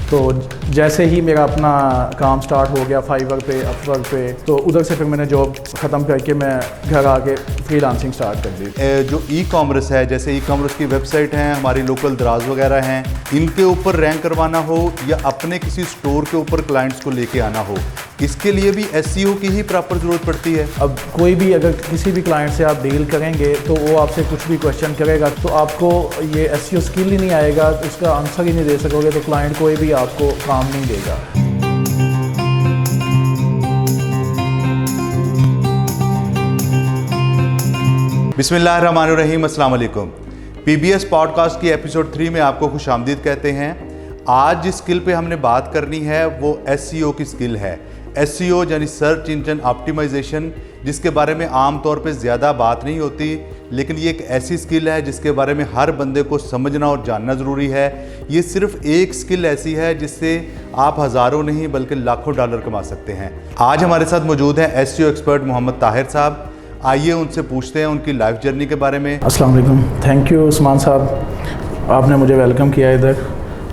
तो जैसे ही मेरा अपना काम स्टार्ट हो गया फाइवर पे, अपवर्क पे, तो उधर से फिर मैंने जॉब ख़त्म करके मैं घर आके फ्रीलांसिंग स्टार्ट कर दी। जो ई कॉमर्स है, जैसे ई कॉमर्स की वेबसाइट हैं, हमारी लोकल दराज वगैरह हैं, इनके ऊपर रैंक करवाना हो या अपने किसी स्टोर के ऊपर क्लाइंट्स को लेके आना हो, इसके लिए भी एसईओ की ही प्रॉपर ज़रूरत पड़ती है। अब कोई भी अगर किसी भी क्लाइंट से आप डील करेंगे तो वो आपसे कुछ भी क्वेश्चन करेगा, तो आपको ये एसईओ स्किल ही नहीं आएगा, उसका आंसर ही नहीं दे सकोगे, तो क्लाइंट कोई भी आपको काम नहीं देगा। बिस्मिल्लाहिर्रहमानिर्रहीम, अस्सलाम वालेकुम। पीबीएस पॉडकास्ट की एपिसोड 3 में आपको खुशामदीद कहते हैं। आज जिस स्किल पे हमने बात करनी है वो एसईओ की स्किल है। एसईओ यानी सर्च इंजन ऑप्टिमाइजेशन, जिसके बारे में आम तौर पे ज़्यादा बात नहीं होती, लेकिन ये एक ऐसी स्किल है जिसके बारे में हर बंदे को समझना और जानना ज़रूरी है। ये सिर्फ एक स्किल ऐसी है जिससे आप हज़ारों नहीं बल्कि लाखों डॉलर कमा सकते हैं। आज हमारे साथ मौजूद हैं एसईओ एक्सपर्ट मोहम्मद ताहिर साहब। आइए उनसे पूछते हैं उनकी लाइफ जर्नी के बारे में। अस्सलाम वालेकुम, थैंक यू उस्मान साहब, आपने मुझे वेलकम किया इधर।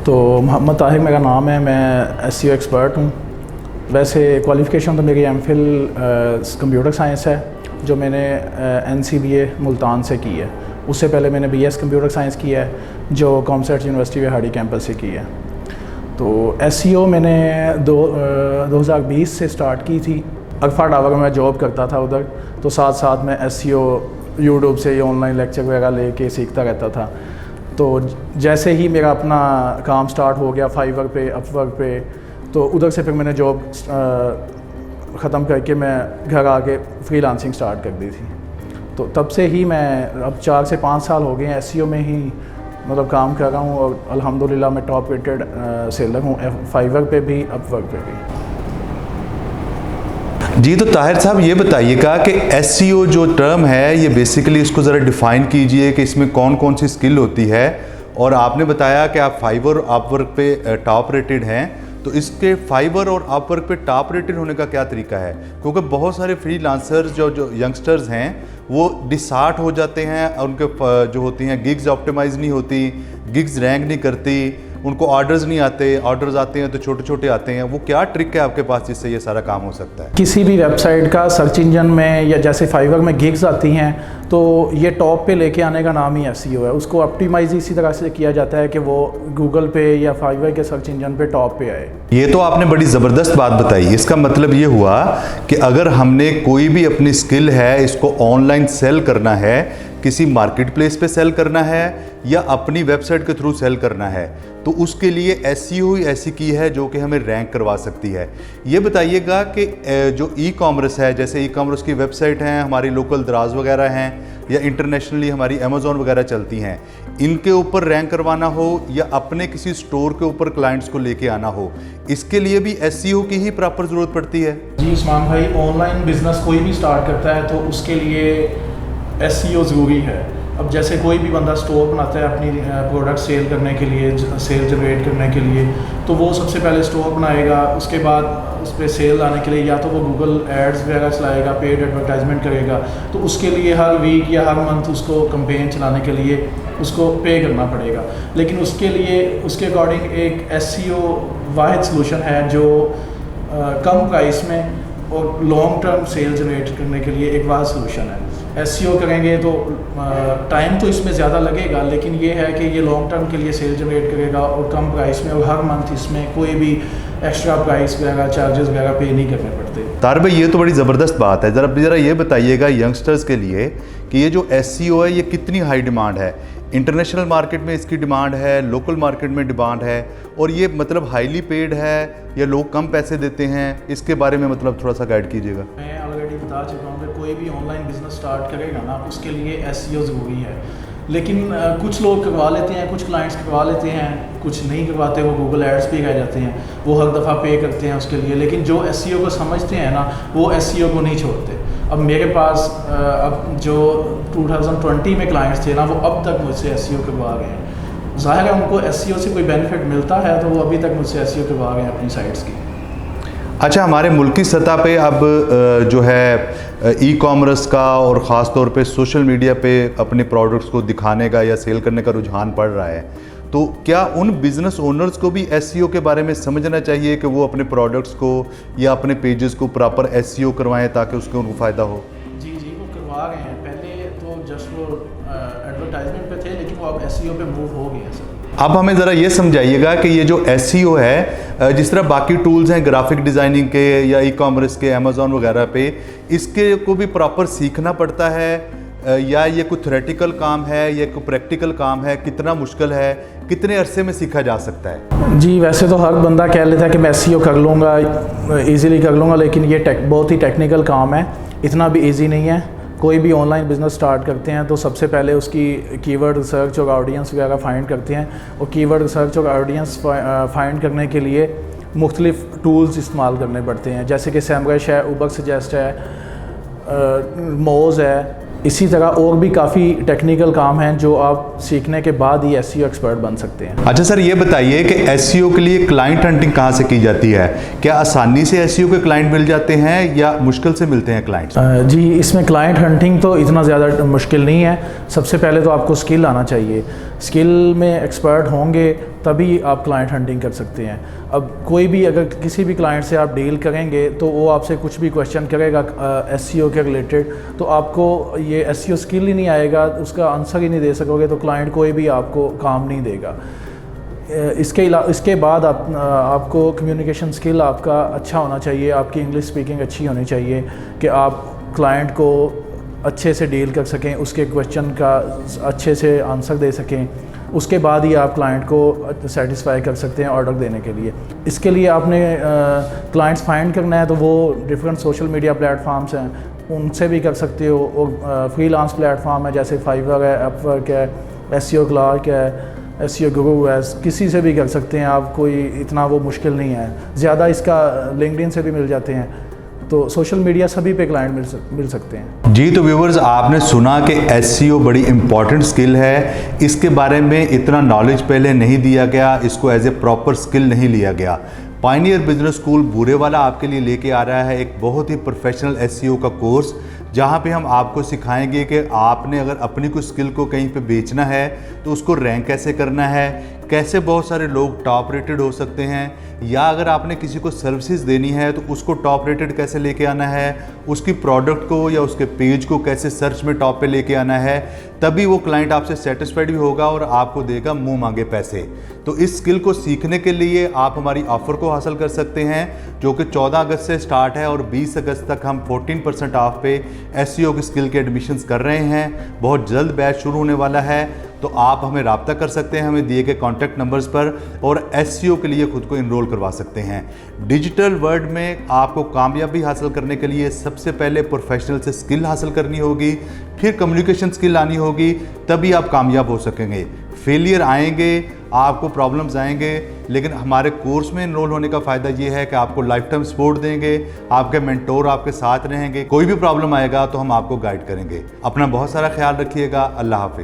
तो मोहम्मद ताहिर मेरा नाम है, मैं एसईओ एक्सपर्ट हूँ। वैसे क्वालिफ़िकेशन तो मेरी एमफिल कंप्यूटर साइंस है, जो मैंने एनसीबीए मुल्तान से की है। उससे पहले मैंने बीएस कंप्यूटर साइंस किया है, जो कॉमसेट यूनिवर्सिटी विहाड़ी कैंपस से की है। तो एसईओ मैंने 2020 से स्टार्ट की थी। अल्फा टावर में मैं जॉब करता था उधर, तो साथ साथ मैं एसईओ यूट्यूब से ऑनलाइन लेक्चर वगैरह लेके सीखता रहता था। तो जैसे ही मेरा अपना काम स्टार्ट हो गया फाइवर पे, अपवर्क पे, तो उधर से फिर मैंने जॉब ख़त्म करके मैं घर आके फ्रीलांसिंग स्टार्ट कर दी थी। तो तब से ही मैं अब 4 से 5 साल हो गए हैं एसईओ में ही मतलब काम कर रहा हूँ, और अल्हम्दुलिल्लाह मैं टॉप रेटेड सेलर हूँ फाइवर पे भी, अपवर्क पे भी। जी, तो ताहिर साहब ये बताइएगा कि एसईओ जो टर्म है, ये बेसिकली इसको ज़रा डिफ़ाइन कीजिए कि इसमें कौन कौन सी स्किल होती है। और आपने बताया कि आप फाइवर और अपवर्क पे टॉप रेटेड हैं, तो इसके फाइवर और अपवर्क पे टॉप रेटेड होने का क्या तरीका है? क्योंकि बहुत सारे फ्रीलांसर्स जो यंगस्टर्स हैं वो डिसहार्ट हो जाते हैं, उनके जो होती हैं गिग्स ऑप्टिमाइज़ नहीं होती, गिग्स रैंक नहीं करती, उनको ऑर्डर्स नहीं आते, ऑर्डर्स आते हैं तो छोटे छोटे आते हैं। वो क्या ट्रिक है आपके पास जिससे ये सारा काम हो सकता है? किसी भी वेबसाइट का सर्च इंजन में या जैसे फाइवर में गिग्स आती हैं, तो ये टॉप पे लेके आने का नाम ही एसईओ है। उसको ऑप्टिमाइज इसी तरह से किया जाता है कि वो गूगल पे या फाइवर के सर्च इंजन पे टॉप पे आए। ये तो आपने बड़ी ज़बरदस्त बात बताई। इसका मतलब ये हुआ कि अगर हमने कोई भी अपनी स्किल है इसको ऑनलाइन सेल करना है, किसी मार्केट प्लेस पे सेल करना है या अपनी वेबसाइट के थ्रू सेल करना है, तो उसके लिए एसईओ ही ऐसी की है जो कि हमें रैंक करवा सकती है। ये बताइएगा कि जो ई कॉमर्स है, जैसे ई कॉमर्स की वेबसाइट हैं, हमारी लोकल दराज वगैरह हैं या इंटरनेशनली हमारी अमेज़ॉन वगैरह चलती हैं, इनके ऊपर रैंक करवाना हो या अपने किसी स्टोर के ऊपर क्लाइंट्स को लेके आना हो, इसके लिए भी एसईओ की ही प्रॉपर ज़रूरत पड़ती है। जी उस्मान भाई, ऑनलाइन बिजनेस कोई भी स्टार्ट करता है तो उसके लिए एसईओ ज़रूरी है। अब जैसे कोई भी बंदा स्टोर बनाता है अपनी प्रोडक्ट सेल करने के लिए, सेल जनरेट करने के लिए, तो वो सबसे पहले स्टोर बनाएगा, उसके बाद उस पर सेल आने के लिए या तो वो गूगल एड्स वगैरह चलाएगा, पेड एडवर्टाइजमेंट करेगा, तो उसके लिए हर वीक या हर मंथ उसको कैंपेन चलाने के लिए उसको पे करना पड़ेगा। लेकिन उसके लिए उसके अकॉर्डिंग एक एसईओ वाहिद सलूशन है जो कम प्राइस में और लॉन्ग टर्म सेल जनरेट करने के लिए एक वाहिद सलूशन है। एसईओ करेंगे तो टाइम तो इसमें ज़्यादा लगेगा, लेकिन ये है कि ये लॉन्ग टर्म के लिए सेल जनरेट करेगा और कम प्राइस में, और हर मंथ इसमें कोई भी एक्स्ट्रा प्राइस वगैरह चार्जेस वगैरह पे नहीं करने पड़ते। तार भाई, ये तो बड़ी ज़बरदस्त बात है। ज़रा ये बताइएगा यंगस्टर्स के लिए कि ये जो एसईओ है ये कितनी हाई डिमांड है? इंटरनेशनल मार्केट में इसकी डिमांड है, लोकल मार्केट में डिमांड है, और ये मतलब हाईली पेड है या लोग कम पैसे देते हैं? इसके बारे में मतलब थोड़ा सा गाइड कीजिएगा। मैं ऑलरेडी बता चुका हूँ कि कोई भी ऑनलाइन बिजनेस स्टार्ट करेगा ना, उसके लिए एसईओ ज़रूरी है। लेकिन कुछ लोग करवा लेते हैं, कुछ क्लाइंट्स करवा लेते हैं, कुछ नहीं करवाते, वो गूगल एड्स पे रह जाते हैं, वो हर दफ़ा पे करते हैं उसके लिए। लेकिन जो एसईओ को समझते हैं ना, वो एसईओ को नहीं छोड़ते। अब मेरे पास अब जो 2020 में क्लाइंट्स थे ना, वो अब तक मुझसे एसईओ करवा गए हैं। ज़ाहिर है उनको एसईओ से कोई बेनिफिट मिलता है, तो वो अभी तक मुझसे एसईओ करवा गए हैं अपनी साइट्स की। अच्छा, हमारे मुल्की सतह पे अब जो है ई कॉमर्स का और ख़ास तौर पे सोशल मीडिया पे अपने प्रोडक्ट्स को दिखाने का या सेल करने का रुझान बढ़ रहा है, तो क्या उन बिजनेस ओनर्स को भी एसईओ के बारे में समझना चाहिए कि वो अपने प्रोडक्ट्स को या अपने पेजेस को प्रॉपर एसईओ करवाएं ताकि उसके उनको फ़ायदा हो? जी वो करवा रहे हैं। पहले तो जस्ट वो एडवर्टाइजमेंट पे थे, लेकिन वो अब एसईओ पे मूव हो गए हैं सर। अब हमें ज़रा ये समझाइएगा कि ये जो एसईओ है, जिस तरह बाकी टूल्स हैं ग्राफिक डिज़ाइनिंग के या ई कॉमर्स के, अमेज़ॉन वगैरह पे, इसके को भी प्रॉपर सीखना पड़ता है या ये कोई थ्योरेटिकल काम है या कोई प्रैक्टिकल काम है? कितना मुश्किल है, कितने अरसे में सीखा जा सकता है? जी वैसे तो हर बंदा कह लेता है कि मैं एसईओ कर लूँगा, इजीली कर लूँगा, लेकिन ये बहुत ही टेक्निकल काम है, इतना भी इजी नहीं है। कोई भी ऑनलाइन बिज़नेस स्टार्ट करते हैं तो सबसे पहले उसकी कीवर्ड रिसर्च और ऑडियंस वगैरह फाइंड करते हैं, और कीवर्ड रिसर्च और ऑडियंस फाइंड करने के लिए मुख्तलिफ टूल्स इस्तेमाल करने पड़ते हैं, जैसे कि सेमरश है, उबर सजेस्ट है, मोज है। इसी तरह और भी काफ़ी टेक्निकल काम हैं जो आप सीखने के बाद ही एसईओ एक्सपर्ट बन सकते हैं। अच्छा सर, ये बताइए कि एसईओ के लिए क्लाइंट हंटिंग कहाँ से की जाती है? क्या आसानी से एसईओ के क्लाइंट मिल जाते हैं या मुश्किल से मिलते हैं क्लाइंट्स? जी इसमें क्लाइंट हंटिंग तो इतना ज़्यादा मुश्किल नहीं है। सबसे पहले तो आपको स्किल आना चाहिए, स्किल में एक्सपर्ट होंगे तभी आप क्लाइंट हंटिंग कर सकते हैं। अब कोई भी अगर किसी भी क्लाइंट से आप डील करेंगे तो वो आपसे कुछ भी क्वेश्चन करेगा एसईओ के रिलेटेड, तो आपको ये एसईओ स्किल ही नहीं आएगा, उसका आंसर ही नहीं दे सकोगे, तो क्लाइंट कोई भी आपको काम नहीं देगा। इसके बाद आपको कम्युनिकेशन स्किल आपका अच्छा होना चाहिए, आपकी इंग्लिश स्पीकिंग अच्छी होनी चाहिए कि आप क्लाइंट को अच्छे से डील कर सकें, उसके क्वेश्चन का अच्छे से आंसर दे सकें। उसके बाद ही आप क्लाइंट को सेटिस्फाई कर सकते हैं ऑर्डर देने के लिए। इसके लिए आपने क्लाइंट्स फाइंड करना है तो वो डिफरेंट सोशल मीडिया प्लेटफॉर्म्स हैं, उनसे भी कर सकते हो, और फ्रीलांस प्लेटफॉर्म है जैसे फाइवर है, अपवर्क है, एसईओ क्लार्क है, एसईओ गुरु है, किसी से भी कर सकते हैं आप, कोई इतना वो मुश्किल नहीं है। ज़्यादा इसका लिंक्डइन से भी मिल जाते हैं, तो सोशल मीडिया सभी पे क्लाइंट मिल सकते हैं। जी तो व्यूवर्स, आपने सुना कि एसईओ बड़ी इंपॉर्टेंट स्किल है, इसके बारे में इतना नॉलेज पहले नहीं दिया गया, इसको एज ए प्रॉपर स्किल नहीं लिया गया। पायनियर बिजनेस स्कूल बूरेवाला आपके लिए लेके आ रहा है एक बहुत ही प्रोफेशनल एसईओ का कोर्स, जहाँ पे हम आपको सिखाएंगे कि आपने अगर अपनी कोई स्किल को कहीं पे बेचना है तो उसको रैंक कैसे करना है, कैसे बहुत सारे लोग टॉप रेटेड हो सकते हैं, या अगर आपने किसी को सर्विसेज देनी है तो उसको टॉप रेटेड कैसे लेके आना है, उसकी प्रोडक्ट को या उसके पेज को कैसे सर्च में टॉप पे लेके आना है, तभी वो क्लाइंट आपसे सेटिस्फाइड भी होगा और आपको देगा मुंह मांगे पैसे। तो इस स्किल को सीखने के लिए आप हमारी ऑफ़र को हासिल कर सकते हैं, जो कि 14 अगस्त से स्टार्ट है और 20 अगस्त तक हम 14% ऑफ पे एसईओ की स्किल के एडमिशन्स कर रहे हैं। बहुत जल्द बैच शुरू होने वाला है, तो आप हमें रब्ता कर सकते हैं हमें दिए गए कॉन्टैक्ट नंबर्स पर और एसईओ के लिए खुद को इनरोल करवा सकते हैं। डिजिटल वर्ल्ड में आपको कामयाबी हासिल करने के लिए सबसे पहले प्रोफेशनल से स्किल हासिल करनी होगी, फिर कम्युनिकेशन स्किल आनी होगी, तभी आप कामयाब हो सकेंगे। फेलियर आएंगे, आपको प्रॉब्लम्स आएंगे, लेकिन हमारे कोर्स में इनरोल होने का फ़ायदा ये है कि आपको लाइफ टाइम सपोर्ट देंगे, आपके मेंटोर आपके साथ रहेंगे, कोई भी प्रॉब्लम आएगा तो हम आपको गाइड करेंगे। अपना बहुत सारा ख्याल रखिएगा। अल्लाह हाफिज़।